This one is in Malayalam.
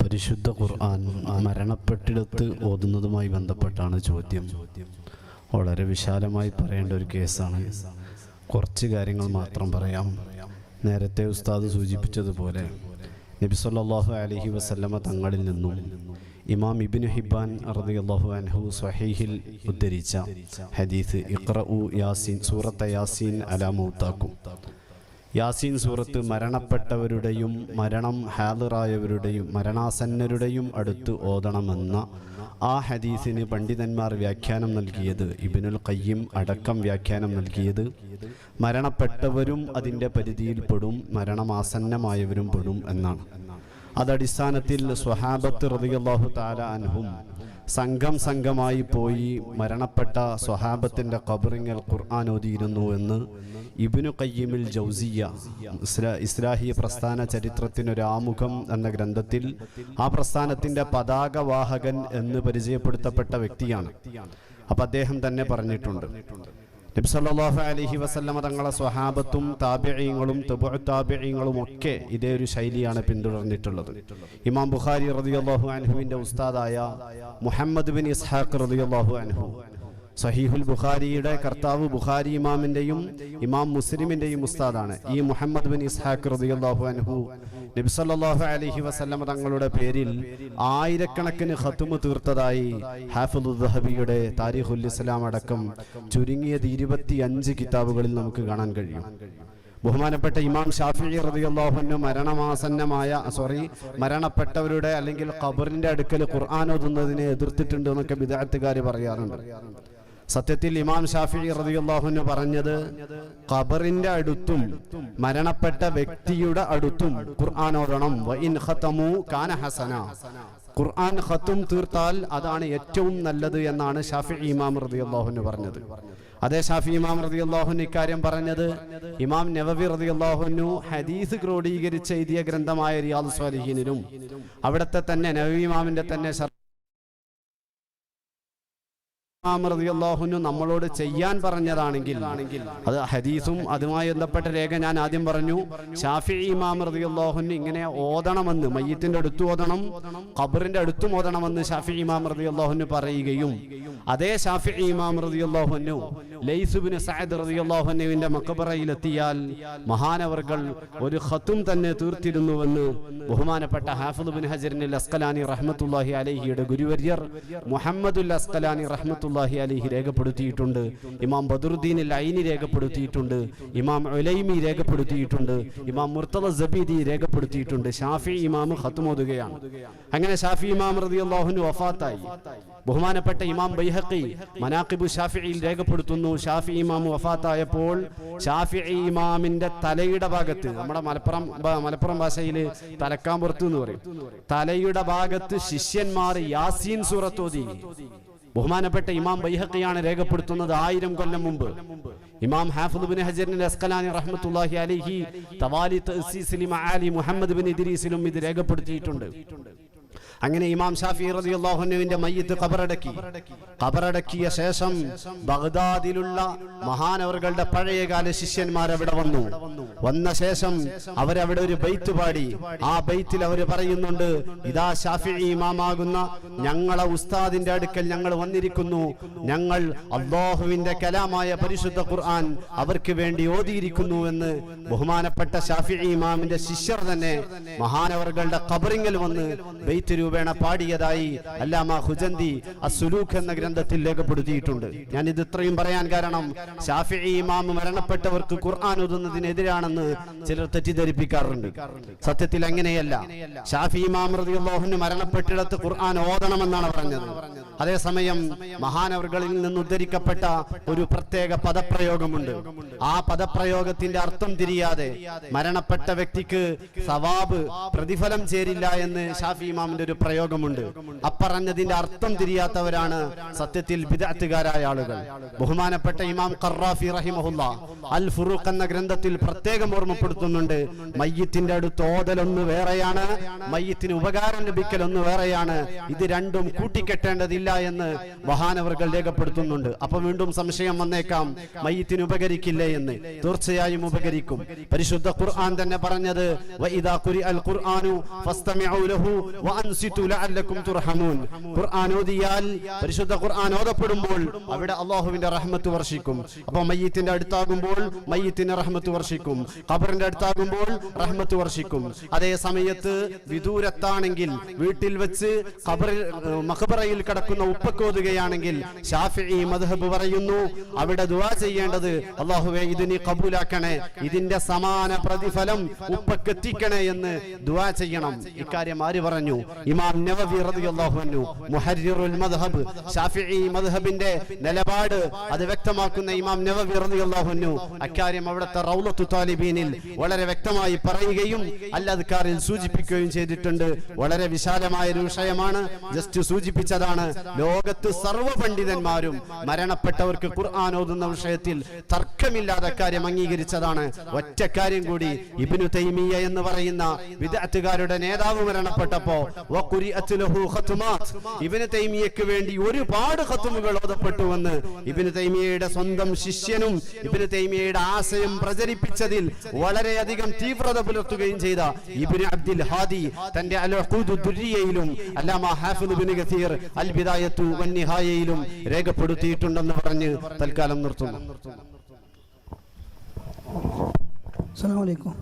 പരിശുദ്ധ ഖുർആൻ മരണപ്പെട്ടിടത്ത് ഓതുന്നതുമായി ബന്ധപ്പെട്ടാണ് ചോദ്യം. വളരെ വിശാലമായി പറയേണ്ട ഒരു കേസാണ്. കുറച്ച് കാര്യങ്ങൾ മാത്രം പറയാം. നേരത്തെ ഉസ്താദ് സൂചിപ്പിച്ചതുപോലെ നബി സല്ലല്ലാഹു അലൈഹി വസല്ലമ തങ്ങളിൽ നിന്നും ഇമാം ഇബ്നു ഹിബ്ബാൻ റളിയല്ലാഹു അൻഹു സ്വഹീഹിൽ ഉദ്ധരിച്ച ഹദീസ് ഇഖ്റഉ യാസീൻ സൂറത്ത യാസീൻ അലാ മൗതാക്കും. യാസീൻ സൂറത്ത് മരണപ്പെട്ടവരുടെയും മരണം ഹാദിറായവരുടെയും മരണാസന്നരുടെയും അടുത്ത് ഓതണമെന്ന ആ ഹദീസിന് പണ്ഡിതന്മാർ വ്യാഖ്യാനം നൽകിയത്, ഇബ്നുൽ ഖയ്യിം അടക്കം വ്യാഖ്യാനം നൽകിയത്, മരണപ്പെട്ടവരും അതിൻ്റെ പരിധിയിൽപ്പെടും, മരണമാസന്നമായവരും പെടും എന്നാണ്. അതടിസ്ഥാനത്തിൽ സ്വഹാബത്ത് റളിയല്ലാഹു തആല അൻഹും സംഘമായി പോയി മരണപ്പെട്ട സ്വഹാബത്തിൻ്റെ ഖബറിങ്ങൽ ഖുർആൻ ഓതിയിരുന്നു എന്ന് ഇബ്നു ഖയ്യിമുൽ ജൗസിയ്യ ഇസ്ലാഹി പ്രസ്ഥാന ചരിത്രത്തിനൊരു ആമുഖം എന്ന ഗ്രന്ഥത്തിൽ ആ പ്രസ്ഥാനത്തിൻ്റെ പതാകവാഹകൻ എന്ന് പരിചയപ്പെടുത്തപ്പെട്ട വ്യക്തിയാണ്. അപ്പം അദ്ദേഹം തന്നെ പറഞ്ഞിട്ടുണ്ട്, നബി സല്ലല്ലാഹു അലൈഹി വസല്ലമ തങ്ങളെ സ്വഹാബത്തും താബിഈങ്ങളും തബഉ താബിഈങ്ങളും ഒക്കെ ഇതേ ഒരു ശൈലിയാണ് പിന്തുടർന്നിട്ടുള്ളത്. ഇമാം ബുഖാരി റളിയല്ലാഹു അൻഹുവിൻ്റെ ഉസ്താദായ മുഹമ്മദ് ബിൻ ഇസ്ഹാഖ് റളിയല്ലാഹു അൻഹു, സഹീഹുൽ ബുഖാരിയുടെ കർത്താവ് ബുഖാരി ഇമാമിൻ്റെയും ഇമാം മുസ്ലിമിൻ്റെയും ഉസ്താദാണ്. ഈ മുഹമ്മദ് ബിൻ ഇസ്ഹാഖ് റളിയല്ലാഹു അൻഹു നബി സല്ലല്ലാഹു അലൈഹി വസല്ലമ തങ്ങളുടെ പേരിൽ ആയിരക്കണക്കിന് ഖത്മ് തീർത്തതായി ഹാഫിദുൽ ദഹബിയുടെ താരീഖുൽ ഇസ്ലാം അടക്കം ചുരുങ്ങിയത് 25 കിതാബുകളിൽ നമുക്ക് കാണാൻ കഴിയും. ബഹുമാനപ്പെട്ട ഇമാം ഷാഫിഈ റളിയല്ലാഹു അൻഹു മരണപ്പെട്ടവരുടെ അല്ലെങ്കിൽ ഖബറിന്റെ അടുക്കൽ ഖുർആൻ ഓതുന്നതിനെ എതിർത്തിട്ടുണ്ട് എന്നൊക്കെ ബിദ്അത്തുകാർ പറയാറുണ്ട്. സത്യത്തിൽ ഇമാം ഷാഫിഈ റളിയല്ലാഹു അൻഹു പറഞ്ഞത്, ഖബറിന്റെ അടുത്തും മരണപ്പെട്ട വ്യക്തിയുടെ അടുത്തും ഖുർആൻ ഓതണം. വഇൻ ഖതമു കാന ഹസന, ഖുർആൻ ഖത്തും തീർത്താൽ അതാണ് ഏറ്റവും നല്ലത് എന്നാണ് ഷാഫിഈ ഇമാം റളിയല്ലാഹു അൻഹു പറഞ്ഞത്. അതേ ഷാഫിഈ ഇമാം റളിയല്ലാഹു അൻഹു ഇക്കാര്യം പറഞ്ഞത് ഇമാം നവവി റളിയല്ലാഹു അൻഹു ഹദീസ് ക്രോഡീകരിച്ച് എഴുതിയ ഗ്രന്ഥമായ റിയാദുസ് സ്വാലിഹീനിലും അവിടുത്തെ തന്നെ നവവി ഇമാമിന്റെ തന്നെ നമ്മളോട് ചെയ്യാൻ പറഞ്ഞതാണെങ്കിൽ അത് ഹദീസും അതുമായി ബന്ധപ്പെട്ട രേഖ ഞാൻ ആദ്യം പറഞ്ഞു. ഷാഫിഈ ഇമാം റളിയല്ലാഹു അൻഹു ഇങ്ങനെ ഓതണമെന്ന്, മയ്യിത്തിന്റെ അടുത്ത് ഓതണം, ഖബറിന്റെ അടുത്തും ഓതണമെന്ന് ഷാഫിഈ ഇമാം റളിയല്ലാഹു അൻഹു പറയുകയും അതേ ഷാഫിഈ ഇമാം റളിയല്ലാഹു അൻഹു ലൈസ് ഇബ്നു സഅദ് റളിയല്ലാഹു അൻഹുവിന്റെ മഖബറയിലെത്തിയാൽ മഹാനവർകൾ ഒരു ഖത്തും തന്നെ തീർത്തിരുന്നുവെന്ന് ബഹുമാനപ്പെട്ട ഹാഫിദ് ഇബ്നു ഹജറിൽ അസ്ഖലാനി റഹ്മത്തുള്ളാഹി അലൈഹിയുടെ ഗുരുവര്യർ മുഹമ്മദുൽ അസ്ഖലാനി റഹ്മത്തുള്ളാഹി അലൈഹി രേഖപ്പെടുത്തിയിട്ടുണ്ട്. ഇമാം ബദറുദ്ദീൻ ഐനി രേഖപ്പെടുത്തിയിട്ടുണ്ട്. ഇമാം ഉലൈമി രേഖപ്പെടുത്തിയിട്ടുണ്ട്. ഇമാം മുർത്തദ സബീദി രേഖപ്പെടുത്തിയിട്ടുണ്ട്. ഷാഫിഈ ഇമാം ഖത്ം ഓതുകയാണ്. അങ്ങനെ ഷാഫിഈ ഇമാം റളിയല്ലാഹു അൻഹു വഫാത്തായി. ബഹുമാനപ്പെട്ട ഇമാം ബൈഹഖി മനാഖിബു ഷാഫിഈൽ രേഖപ്പെടുത്തുന്നു, ഷാഫിഈ ഇമാം വഫാത്തായപ്പോൾ ഷാഫിഈ ഇമാമിന്റെ തലയുടെ ഭാഗത്ത്, നമ്മുടെ മലപ്പുറം ഭാഷയിൽ തലക്കാമ്പുറത്ത് എന്ന് പറയും, തലയുടെ ഭാഗത്ത് ശിഷ്യന്മാർ യാസീൻ സൂറത്ത് ഓതി. ബഹുമാനപ്പെട്ട ഇമാം ബൈഹഖിയാണ് രേഖപ്പെടുത്തുന്നത് 1000 കൊല്ലം മുമ്പ്. ഇമാം ഹാഫിദ് ഇബ്നു ഹജർ അസ്ഖലാനി റഹ്മത്തുള്ളാഹി അലൈഹി തവാലി തഅസീസ് ലിമആലി മുഹമ്മദ് ബിൻ ഇദ്രീസിലും ഇത് രേഖപ്പെടുത്തിയിട്ടുണ്ട്. അങ്ങനെ ഇമാം ഷാഫിഈ റളിയല്ലാഹു അൻഹുവിന്റെ മയ്യിത്ത് ഖബറടക്കിയ ശേഷം ബഗ്ദാദിലുള്ള മഹാനവറുകളുടെ പഴയകാല ശിഷ്യന്മാർ അവിടെ വന്ന ശേഷം അവരവിടെ ഒരു ബൈത്ത് പാടി. ആ ബൈത്തിൽ അവർ പറയുന്നുണ്ട്, ഇതാ ഷാഫിഈ ഇമാമാകുന്ന ഞങ്ങളെ ഉസ്താദിന്റെ അടുക്കൽ ഞങ്ങൾ വന്നിരിക്കുന്നു, ഞങ്ങൾ അല്ലാഹുവിന്റെ കലാമായ പരിശുദ്ധ ഖുർആൻ അവർക്ക് വേണ്ടി ഓതിയിരിക്കുന്നു എന്ന് ബഹുമാനപ്പെട്ട ഷാഫിഈ ഇമാമിന്റെ ശിഷ്യർ തന്നെ മഹാനവറുകളുടെ ഖബറിങ്കൽ വന്ന് ബൈത്ത് രൂപേണ പാടിയതായി അല്ലാമ ഖുജന്തി അസ്സുലൂഖ് എന്ന ഗ്രന്ഥത്തിൽ രേഖപ്പെടുത്തിയിട്ടുണ്ട്. ഞാൻ ഇത് ഇത്രയും പറയാൻ കാരണം, ഷാഫിഈ ഇമാം മരണപ്പെട്ടവർക്ക് ഖുർആൻ ഓതുന്നതിനെതിരാണെന്ന് ചിലർ തെറ്റിദ്ധരിപ്പിക്കാറുണ്ട്. സത്യത്തിൽ അങ്ങനെയല്ല. ഷാഫിഈ ഇമാം റളിയല്ലാഹു അൻഹു മരണപ്പെട്ടിടത്ത് ഖുർആൻ ഓതണമെന്നാണ് പറഞ്ഞത്. അതേസമയം മഹാനവറുകളിൽ നിന്ന് ഉദ്ധരിക്കപ്പെട്ട ഒരു പ്രത്യേക പദപ്രയോഗമുണ്ട്. ആ പദപ്രയോഗത്തിന്റെ അർത്ഥം തിരിയാതെ മരണപ്പെട്ട വ്യക്തിക്ക് സവാബ് പ്രതിഫലം ചേരില്ല എന്ന് ഷാഫിഈ ഇമാമിന്റെ ഒരു പ്രയോഗമുണ്ട്. അപ്പറഞ്ഞതിന്റെ അർത്ഥം തിരിയാത്തവരാണ് സത്യത്തിൽ ബിദ്അത്തുകാരായ ആളുകൾ. ബഹുമാനപ്പെട്ട ഇമാം ഖറാഫി റഹിമഹുല്ലാ അൽ ഫുറൂഖ് എന്ന ഗ്രന്ഥത്തിൽ പ്രത്യേകം ഓർമ്മപ്പെടുത്തുന്നുണ്ട്, മയ്യിത്തിന്റെ അടുത്ത് ഓതലൊന്ന് വേറെയാണ്, മയ്യിത്തിന് ഉപകാരം ലഭിക്കലൊന്ന് വേറെയാണ്. ഇത് രണ്ടും കൂട്ടിക്കെട്ടേണ്ടതില്ല എന്ന് മഹാനവർകൾ രേഖപ്പെടുത്തുന്നുണ്ട്. അപ്പൊ വീണ്ടും സംശയം വന്നേക്കാം, മയ്യിത്തിന് ഉപകരിക്കില്ലേ എന്ന്. തീർച്ചയായും ഉപകരിക്കും. പരിശുദ്ധ ഖുർആൻ തന്നെ പറഞ്ഞത്, വഇദാ ഖുരിഅൽ ഖുർആനു ഫസ്തമിഉ ലഹു വഅൻസിതു ലഅല്ലകും തുർഹമൂൻ. ഖുർആൻ ഓതിയാൽ, പരിശുദ്ധ ഖുർആൻ ഓതപ്പെടുമ്പോൾ അവിടെ അല്ലാഹുവിന്റെ റഹ്മത്ത് വർഷിക്കും. അപ്പോൾ മയ്യിത്തിന്റെ അടുത്താകുമ്പോൾ മയ്യിത്തിന് റഹ്മത്ത് വർഷിക്കും, ഖബറിന്റെ അടുത്താകുമ്പോൾ റഹ്മത്ത് വർഷിക്കും. അതേ സമയത്ത് വിദൂരത്താണെങ്കിൽ, വീട്ടിൽ വെച്ച് മഖബറയിൽ കിടക്കുന്ന ഉപ്പക്കോതുകയാണെങ്കിൽ ശാഫിഈ മദ്ഹബ് പറയുന്നു അവിടെ ദുആ ചെയ്യേണ്ടത് അല്ലാഹുവേ ഇത് നീ ഖബൂലാക്കണേ, ഇതിന്റെ സമാന പ്രതിഫലം ഉപ്പക്കെത്തിക്കണേ എന്ന് ദുആ ചെയ്യണം. ഇക്കാര്യം ആര് പറഞ്ഞു? ഇമാം നവവി റളിയല്ലാഹു അൻഹു, മുഹർറിറുൽ മദ്ഹബ്, ശാഫിഈ മദ്ഹബിന്റെ നിലപാട് അത് വ്യക്തമാക്കുന്ന ഇമാം നവവി റളിയല്ലാഹു അൻഹു അക്കാര്യം അവിടുത്തെ റൗളത്തു താലിബീനിൽ വളരെ വ്യക്തമായി പറയുകയും അൽ-അദ്കാറിൽ സൂചിപ്പിക്കുകയും ചെയ്തിട്ടുണ്ട്. വളരെ വിശാലമായ ഒരു വിഷയമാണ്, ജസ്റ്റ് സൂചിപ്പിച്ചതാണ്. ലോകത്ത് സർവ്വ പണ്ഡിതന്മാരും മരണപ്പെട്ടവർക്ക് ഖുർആൻ ഓതുന്ന വിഷയത്തിൽ തർക്കമില്ലാതെ കാര്യം അംഗീകരിച്ചതാണ്. ഒറ്റ കാര്യം കൂടി, ഇബ്നു തൈമിയ്യ എന്ന് പറയുന്ന വിദ്അത്തുകാരുടെ നേതാവ് മരണപ്പെട്ടപ്പോ വഖുരിഅത് ലഹു ഖത്മാത്ത്, ഇബ്നു തൈമിയ്യക്ക് വേണ്ടി ഒരുപാട് ഖത്മുകൾ ഓതപ്പെട്ടുവെന്ന് ഇബ്നു തൈമിയ്യയുടെ സ്വന്തം ശിഷ്യനും ഇബ്നു തൈമിയ്യയുടെ ആശയം പ്രചരിപ്പിച്ചതിൽ വളരെയധികം തീവ്രത പുലർത്തുകയും ചെയ്ത ഇബ്നു അബ്ദുൽ ഹാദി തന്റെ അൽ ഉഖൂദുദ് ദുർരിയയിലും അല്ലാമ ഹാഫിദ് ഇബ്നു കസീർ അൽ ബിദായത്തു വൻ നിഹായയിലും രേഖപ്പെടുത്തിയിട്ടുണ്ടെന്ന് പറഞ്ഞ് തൽക്കാലം നിർത്തുന്നു. അസ്സലാമു അലൈക്കും.